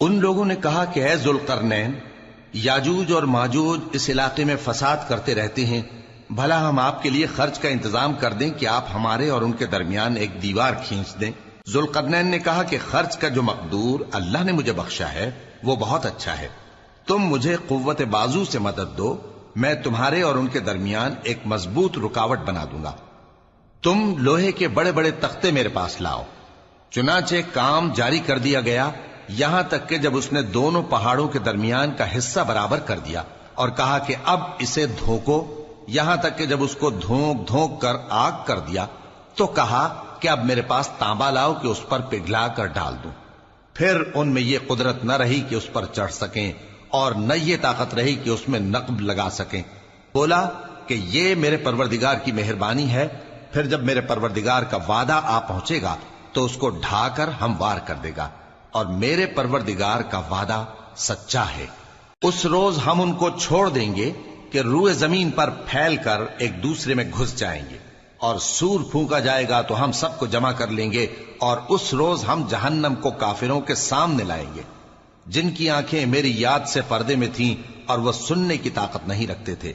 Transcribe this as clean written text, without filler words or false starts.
ان لوگوں نے کہا کہ اے ذوالقرنین، یاجوج اور ماجوج اس علاقے میں فساد کرتے رہتے ہیں، بھلا ہم آپ کے لیے خرچ کا انتظام کر دیں کہ آپ ہمارے اور ان کے درمیان ایک دیوار کھینچ دیں؟ ذوالقرنین نے کہا کہ خرچ کا جو مقدور اللہ نے مجھے بخشا ہے وہ بہت اچھا ہے، تم مجھے قوت بازو سے مدد دو، میں تمہارے اور ان کے درمیان ایک مضبوط رکاوٹ بنا دوں گا۔ تم لوہے کے بڑے بڑے تختے میرے پاس لاؤ۔ چنانچہ کام جاری کر دیا گیا، یہاں تک کہ جب اس نے دونوں پہاڑوں کے درمیان کا حصہ برابر کر دیا اور کہا کہ اب اسے دھوکو، یہاں تک کہ جب اس کو دھونک دھونک کر آگ کر دیا تو کہا کہ اب میرے پاس تانبا لاؤ کہ اس پر پگھلا کر ڈال دوں۔ پھر ان میں یہ قدرت نہ رہی کہ اس پر چڑھ سکیں اور نہ یہ طاقت رہی کہ اس میں نقب لگا سکیں۔ بولا کہ یہ میرے پروردگار کی مہربانی ہے، پھر جب میرے پروردگار کا وعدہ آ پہنچے گا تو اس کو ڈھا کر ہموار کر دے گا، اور میرے پروردگار کا وعدہ سچا ہے۔ اس روز ہم ان کو چھوڑ دیں گے کہ روئے زمین پر پھیل کر ایک دوسرے میں گھس جائیں گے، اور سور پھونکا جائے گا تو ہم سب کو جمع کر لیں گے، اور اس روز ہم جہنم کو کافروں کے سامنے لائیں گے، جن کی آنکھیں میری یاد سے پردے میں تھیں اور وہ سننے کی طاقت نہیں رکھتے تھے۔